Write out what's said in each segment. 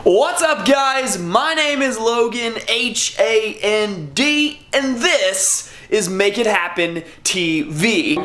What's up, guys? My name is Logan, H-A-N-D, and this is Make It Happen TV.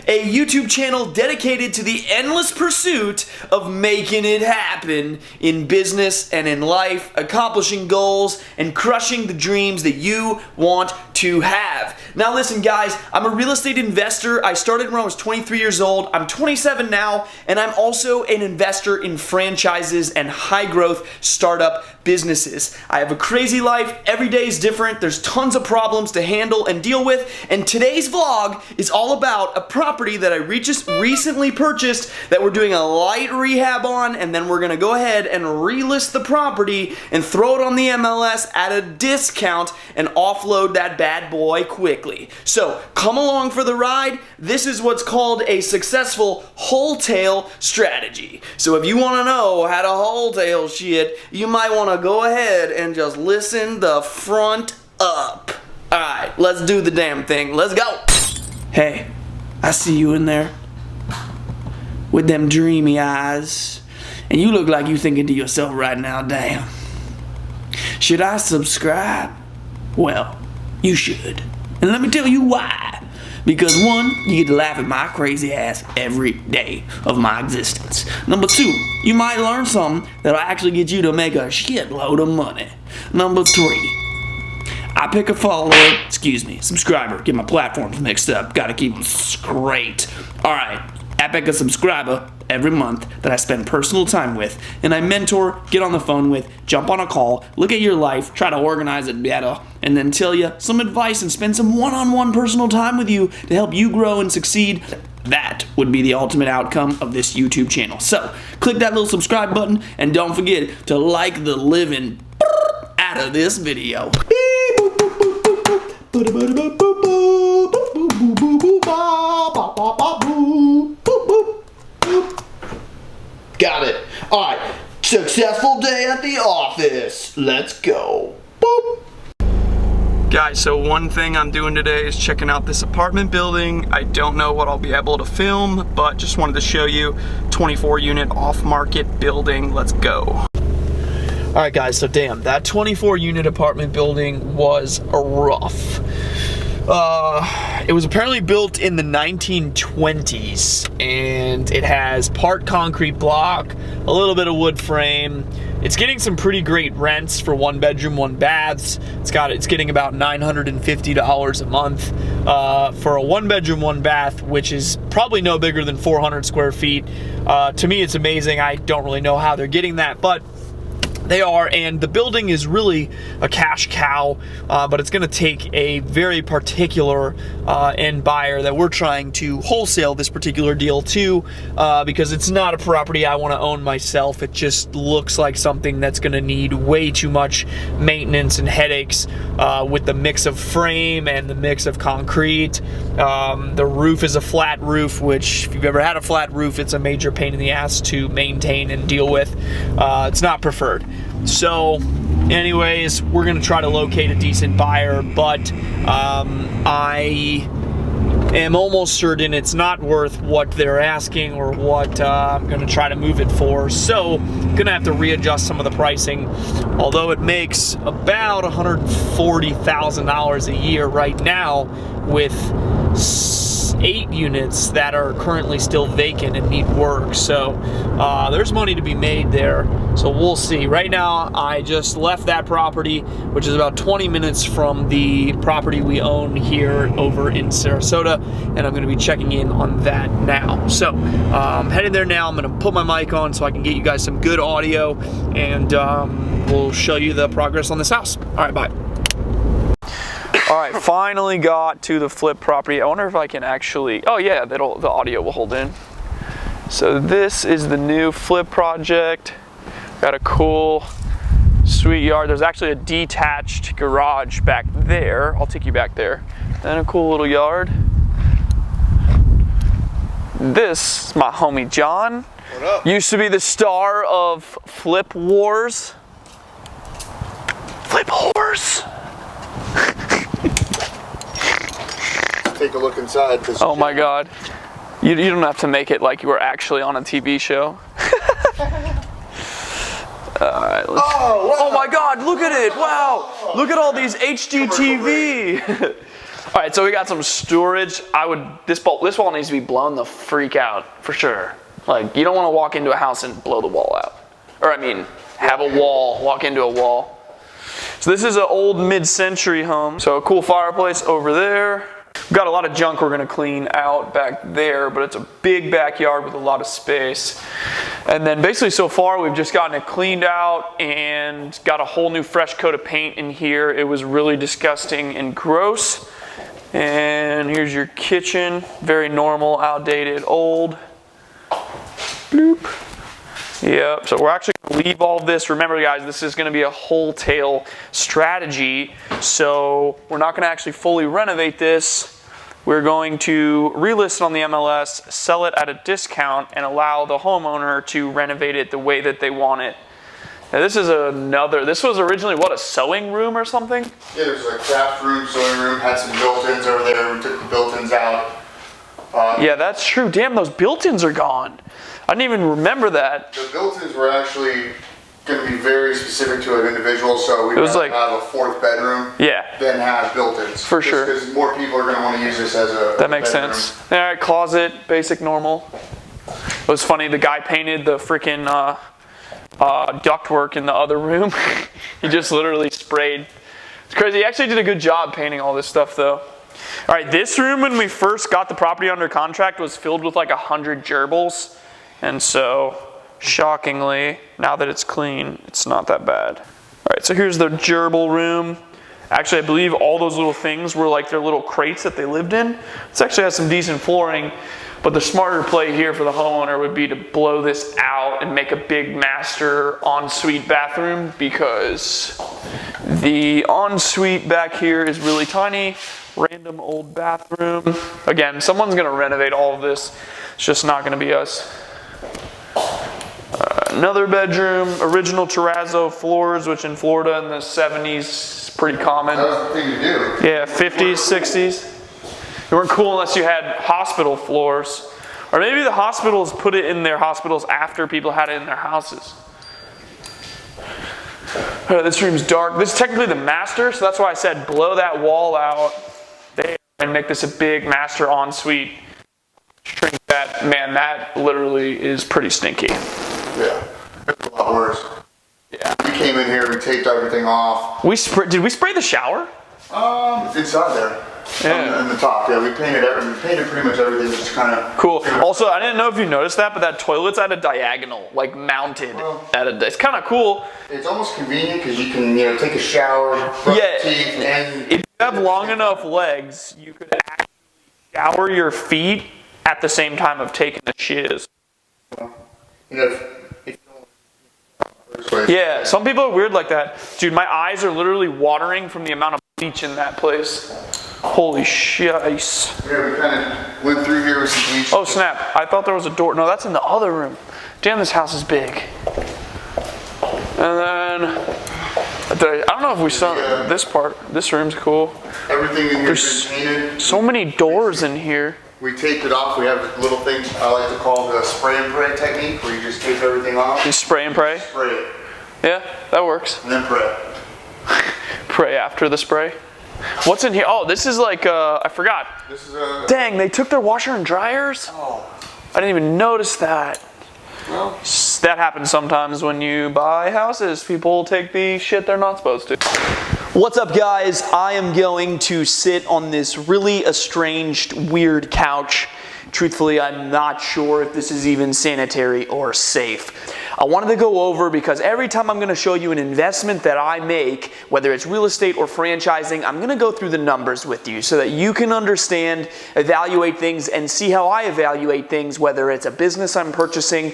A YouTube channel dedicated to the endless pursuit of making it happen in business and in life, accomplishing goals and crushing the dreams that you want to have. Now listen, guys, I'm a real estate investor. I started when I was 23 years old. I'm 27 now, and I'm also an investor in franchises and high growth startup businesses. I have a crazy life. Every day is different. There's tons of problems to handle and deal with, and today's vlog is all about a property that I just recently purchased that we're doing a light rehab on, and then we're gonna go ahead and relist the property and throw it on the MLS at a discount and offload that bad boy quickly. So come along for the ride. This is what's called a successful wholesale strategy. So if you want to know how to wholesale shit, you might want to go ahead and just listen the front up. Alright, let's do the damn thing. Let's go. Hey, I see you in there with them dreamy eyes, and you look like you thinking to yourself right now, damn, should I subscribe? Well, you should. And let me tell you why. Because one, you get to laugh at my crazy ass every day of my existence. Number two, you might learn something that'll actually get you to make a shitload of money. Number three, I pick a follower, subscriber, get my platforms mixed up, gotta keep them straight. Alright, I pick a subscriber every month that I spend personal time with, and I mentor, get on the phone with, jump on a call, look at your life, try to organize it better, and then tell you some advice and spend some one-on-one personal time with you to help you grow and succeed. That would be the ultimate outcome of this YouTube channel. So, click that little subscribe button, and don't forget to like the living out of this video. Got it. Alright, successful day at the office. Let's go. Boop. Guys, so one thing I'm doing today is checking out this apartment building. I don't know what I'll be able to film, but just wanted to show you 24 unit off-market building. Let's go. Alright guys, so damn, that 24 unit apartment building was rough. It was apparently built in the 1920s, and it has part concrete block, a little bit of wood frame. It's getting some pretty great rents for 1 bedroom, 1 baths. It's getting about $950 a month for a 1 bedroom, 1 bath, which is probably no bigger than 400 square feet. To me, it's amazing. I don't really know how they're getting that, but they are, and the building is really a cash cow, but it's going to take a very particular end buyer that we're trying to wholesale this particular deal to, because it's not a property I want to own myself. It just looks like something that's going to need way too much maintenance and headaches with the mix of frame and the mix of concrete. The roof is a flat roof, which if you've ever had a flat roof, it's a major pain in the ass to maintain and deal with. It's not preferred. So anyways, we're gonna try to locate a decent buyer, but I am almost certain it's not worth what they're asking or what I'm gonna try to move it for. So I'm gonna have to readjust some of the pricing, although it makes about $140,000 a year right now with 8 units that are currently still vacant and need work. So there's money to be made there. So we'll see. Right now, I just left that property, which is about 20 minutes from the property we own here over in Sarasota, and I'm going to be checking in on that now. So I'm headed there now. I'm going to put my mic on so I can get you guys some good audio, and we'll show you the progress on this house. All right, bye. All right, finally got to the flip property. I wonder if I can actually, oh yeah, the audio will hold in. So this is the new flip project. Got a cool, sweet yard. There's actually a detached garage back there. I'll take you back there. And a cool little yard. This is my homie John. What up? Used to be the star of Flip Wars. Flip Wars. Take a look inside. Oh my God. You don't have to make it like you were actually on a TV show. Alright, let's... Oh my God, look at it! Wow! Look at all these HD TV! Alright, so we got some storage. This wall needs to be blown the freak out, for sure. Like, you don't want to walk into a house and blow the wall out. Or I mean, have a wall, walk into a wall. So this is an old mid-century home. So a cool fireplace over there. We've got a lot of junk we're gonna clean out back there, but it's a big backyard with a lot of space. And then basically so far we've just gotten it cleaned out and got a whole new fresh coat of paint in here. It was really disgusting and gross. And here's your kitchen, very normal, outdated, old. Bloop. Yep, so we're actually going to leave all this. Remember guys, this is going to be a wholesale strategy, so we're not going to actually fully renovate this. We're going to relist it on the MLS, sell it at a discount, and allow the homeowner to renovate it the way that they want it. Now this was originally what, a sewing room or something? Yeah, there's a craft room, sewing room, had some built-ins over there. We took the built-ins out. Yeah, that's true. Damn, those built-ins are gone. I didn't even remember that. The built-ins were actually going to be very specific to an individual, so we have a fourth bedroom. Yeah. Then have built-ins. For sure. Because more people are going to want to use this as a That makes bedroom. sense. All right, closet, basic, normal. It was funny, the guy painted the freaking ductwork in the other room. He just literally sprayed. It's crazy. He actually did a good job painting all this stuff, though. All right, this room, when we first got the property under contract, was filled with like 100 gerbils. And so, shockingly, now that it's clean, it's not that bad. All right, so here's the gerbil room. Actually, I believe all those little things were like their little crates that they lived in. This actually has some decent flooring, but the smarter play here for the homeowner would be to blow this out and make a big master ensuite bathroom, because the ensuite back here is really tiny. Random old bathroom. Again, someone's gonna renovate all of this. It's just not gonna be us. Another bedroom, original terrazzo floors, which in Florida in the 70s is pretty common. That was the thing to do. Yeah, 50s, 60s. They weren't cool unless you had hospital floors. Or maybe the hospitals put it in their hospitals after people had it in their houses. This room's dark. This is technically the master, so that's why I said blow that wall out there and make this a big master ensuite. Shrink that. Man, that literally is pretty stinky. Yeah, it's a lot worse. Yeah. We came in here, we taped everything off. Did we spray the shower? Inside there. Yeah. In the top, yeah. We painted pretty much everything, just kind of... Cool. Also, I didn't know if you noticed that, but that toilet's at a diagonal, like mounted at a... It's kind of cool. It's almost convenient because you can, take a shower, brush your teeth, and... If you have long enough legs, you could actually shower your feet at the same time of taking a shiz. Yeah, some people are weird like that. Dude, my eyes are literally watering from the amount of bleach in that place. Holy shit. Yeah, we kind of went through here with some bleach. Oh snap, I thought there was a door. No, that's in the other room. Damn, this house is big. And then, I don't know if we saw this part. This room's cool. Everything in here has been painted. So many doors in here. We taped it off. We have little things I like to call the spray and pray technique, where you just tape everything off. You spray and pray? Spray it. Yeah, that works. And then pray. Pray after the spray. What's in here? Oh, this is like, I forgot. This is a... Dang, they took their washer and dryers? Oh. I didn't even notice that. Well, that happens sometimes when you buy houses. People take the shit they're not supposed to. What's up, guys? I am going to sit on this really estranged, weird couch. Truthfully, I'm not sure if this is even sanitary or safe. I wanted to go over because every time I'm going to show you an investment that I make, whether it's real estate or franchising, I'm going to go through the numbers with you so that you can understand, evaluate things, and see how I evaluate things, whether it's a business I'm purchasing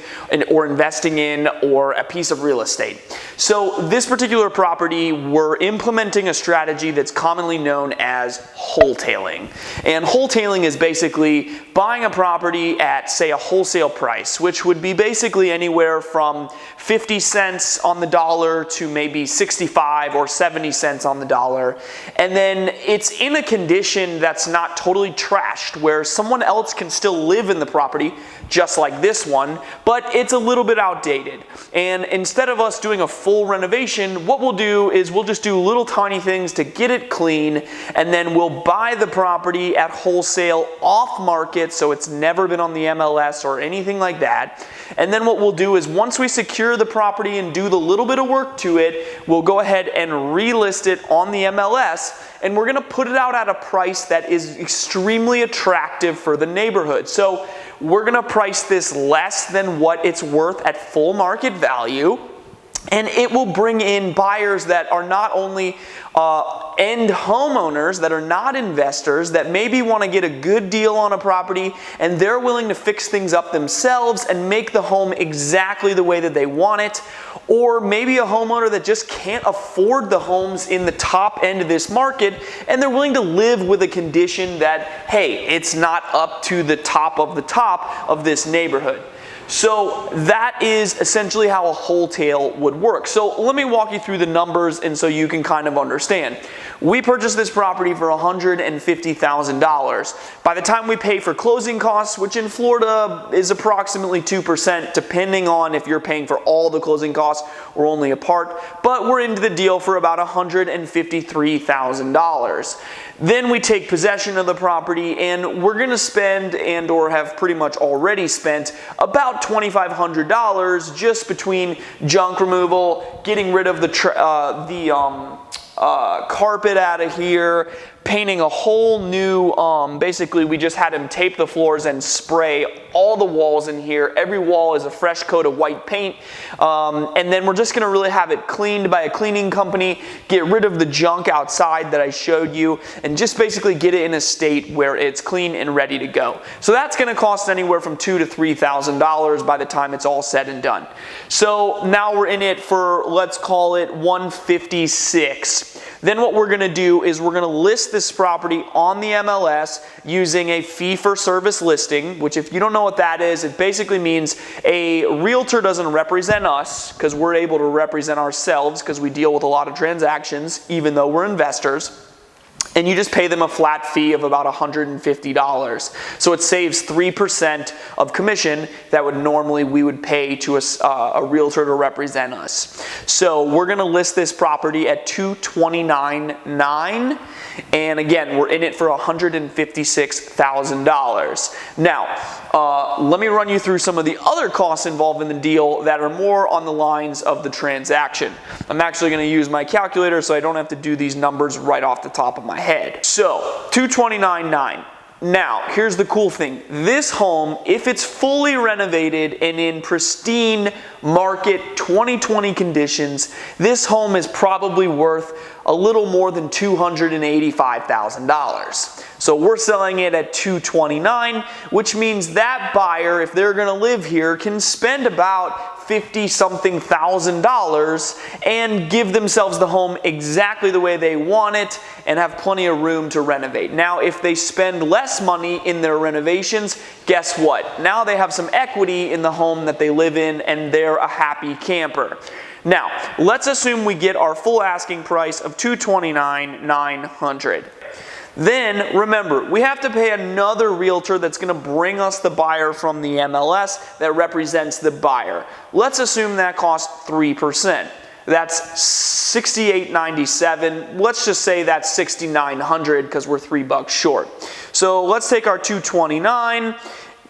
or investing in or a piece of real estate. So this particular property, we're implementing a strategy that's commonly known as wholesaling. And wholesaling is basically buying a property at, say, a wholesale price, which would be basically anywhere from 50 cents on the dollar to maybe 65 or 70 cents on the dollar. And then it's in a condition that's not totally trashed, where someone else can still live in the property, just like this one, but it's a little bit outdated. And instead of us doing a full renovation, what we'll do is we'll just do little tiny things to get it clean, and then we'll buy the property at wholesale off market, so it's never been on the MLS or anything like that. And then what we'll do is once we secure the property and do the little bit of work to it, we'll go ahead and relist it on the MLS, and we're gonna put it out at a price that is extremely attractive for the neighborhood. So we're gonna price this less than what it's worth at full market value, and it will bring in buyers that are not only end homeowners, that are not investors, that maybe want to get a good deal on a property and they're willing to fix things up themselves and make the home exactly the way that they want it. Or maybe a homeowner that just can't afford the homes in the top end of this market and they're willing to live with a condition that, hey, it's not up to the top of this neighborhood. So that is essentially how a wholesale would work. So let me walk you through the numbers and so you can kind of understand. We purchased this property for $150,000. By the time we pay for closing costs, which in Florida is approximately 2%, depending on if you're paying for all the closing costs or only a part, but we're into the deal for about $153,000. Then we take possession of the property and we're going to spend and or have pretty much already spent about $2,500 just between junk removal, getting rid of the carpet out of here, painting a whole new, basically we just had him tape the floors and spray all the walls in here. Every wall is a fresh coat of white paint. And then we're just gonna really have it cleaned by a cleaning company, get rid of the junk outside that I showed you, and just basically get it in a state where it's clean and ready to go. So that's gonna cost anywhere from $2,000 to $3,000 by the time it's all said and done. So now we're in it for, let's call it $156,000. Then what we're going to do is we're going to list this property on the MLS using a fee-for-service listing, which if you don't know what that is, it basically means a realtor doesn't represent us because we're able to represent ourselves because we deal with a lot of transactions even though we're investors. And you just pay them a flat fee of about $150. So it saves 3% of commission that would normally we would pay to a realtor to represent us. So we're going to list this property at $229,900. And again, we're in it for $156,000. Now, let me run you through some of the other costs involved in the deal that are more on the lines of the transaction. I'm actually going to use my calculator so I don't have to do these numbers right off the top of my head. So, $229,900. Now, here's the cool thing. This home, if it's fully renovated and in pristine market 2020 conditions, this home is probably worth a little more than $285,000. So we're selling it at $229,000, which means that buyer, if they're going to live here, can spend about $50-something thousand and give themselves the home exactly the way they want it and have plenty of room to renovate. Now, if they spend less money in their renovations, guess what? Now they have some equity in the home that they live in and they're a happy camper. Now, let's assume we get our full asking price of $229,900. Then, remember, we have to pay another realtor that's going to bring us the buyer from the MLS that represents the buyer. Let's assume that costs 3%. That's $68.97. Let's just say that's $6,900 because we're $3 short. So let's take our $229,000.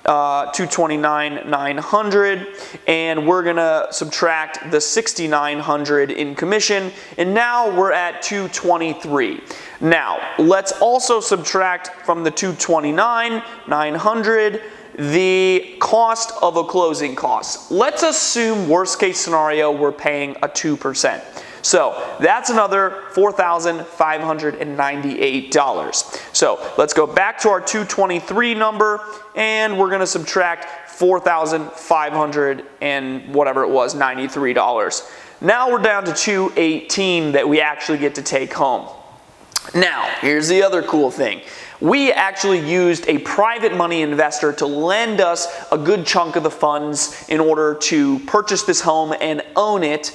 229,900, and we're gonna subtract the 6,900 in commission, and now we're at 223. Now let's also subtract from the 229,900 the cost of a closing cost. Let's assume worst case scenario we're paying a 2%. So that's another $4,598. So let's go back to our 223 number, and we're going to subtract 4,500 and whatever it was, $93. Now we're down to 218 that we actually get to take home. Now, here's the other cool thing. We actually used a private money investor to lend us a good chunk of the funds in order to purchase this home and own it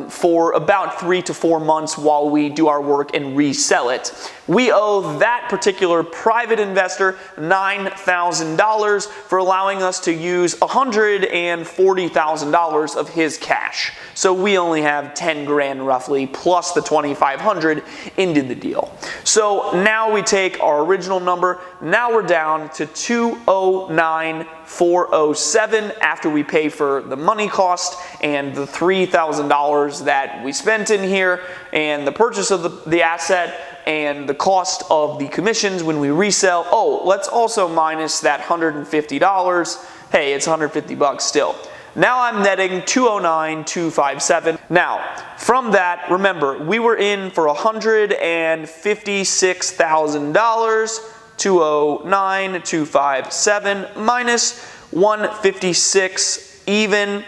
for about 3 to 4 months while we do our work and resell it. We owe that particular private investor $9,000 for allowing us to use $140,000 of his cash. So we only have 10 grand roughly plus the 2,500 into the deal. So now we take our original number, now we're down to 209,407 after we pay for the money cost and the $3,000 that we spent in here and the purchase of the asset and the cost of the commissions when we resell. Oh, let's also minus that $150. Hey, it's 150 bucks still. Now I'm netting 209,257. Now, from that, remember, we were in for $156,000. 209,257 minus 156 even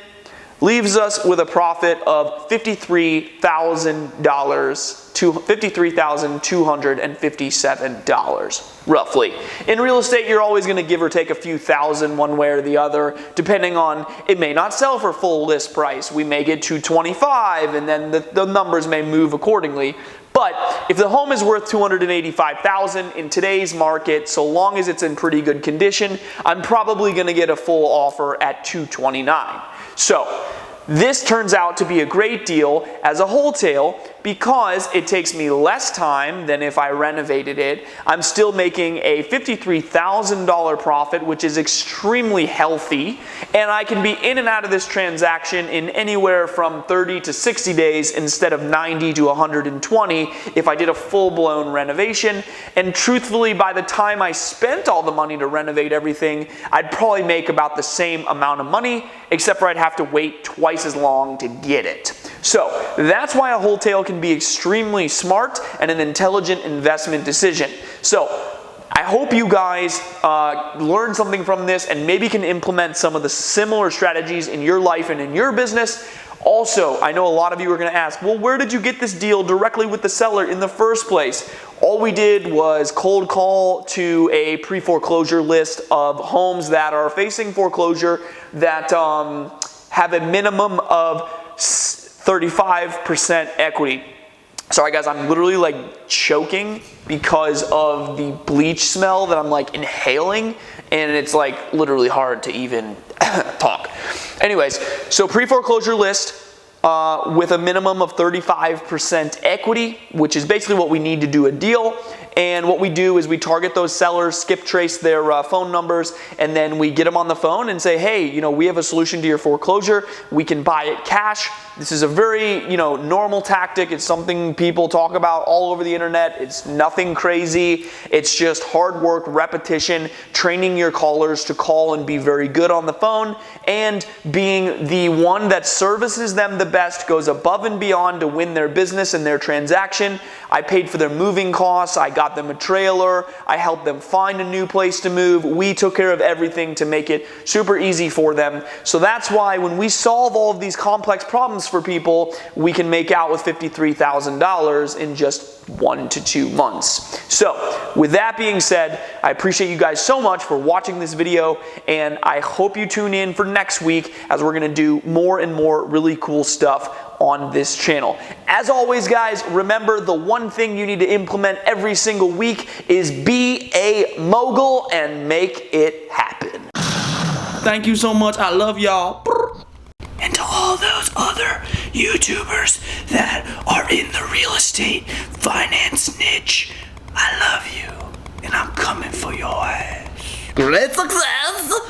leaves us with a profit of $53,257 roughly. In real estate, you're always going to give or take a few thousand one way or the other, depending on, it may not sell for full list price. We may get 225 and then the numbers may move accordingly. But if the home is worth $285,000 in today's market, so long as it's in pretty good condition, I'm probably going to get a full offer at $229,000. So this turns out to be a great deal as a wholesale because it takes me less time than if I renovated it. I'm still making a $53,000 profit, which is extremely healthy, and I can be in and out of this transaction in anywhere from 30 to 60 days instead of 90 to 120 if I did a full-blown renovation. And truthfully, by the time I spent all the money to renovate everything, I'd probably make about the same amount of money, except for I'd have to wait twice as long to get it. So that's why a wholesale can be extremely smart and an intelligent investment decision. So I hope you guys learned something from this and maybe can implement some of the similar strategies in your life and in your business. Also, I know a lot of you are going to ask, well, where did you get this deal directly with the seller in the first place? All we did was cold call to a pre-foreclosure list of homes that are facing foreclosure that have a minimum of 35% equity. Sorry guys, I'm literally like choking because of the bleach smell that I'm like inhaling, and it's like literally hard to even talk. Anyways, so pre-foreclosure list with a minimum of 35% equity, which is basically what we need to do a deal. And what we do is we target those sellers, skip trace their phone numbers, and then we get them on the phone and say, hey, you know, we have a solution to your foreclosure. We can buy it cash. This is a very, normal tactic. It's something people talk about all over the internet. It's nothing crazy. It's just hard work, repetition, training your callers to call and be very good on the phone, and being the one that services them the best, goes above and beyond to win their business and their transaction. I paid for their moving costs. I got them a trailer. I helped them find a new place to move. We took care of everything to make it super easy for them. So that's why when we solve all of these complex problems for people, we can make out with $53,000 in just 1 to 2 months. So with that being said, I appreciate you guys so much for watching this video, and I hope you tune in for next week as we're going to do more and more really cool stuff on this channel. As always, guys, remember the one thing you need to implement every single week is be a mogul and make it happen. Thank you so much. I love y'all. And to all those other YouTubers that are in the real estate finance niche, I love you, and I'm coming for your ass. Great success!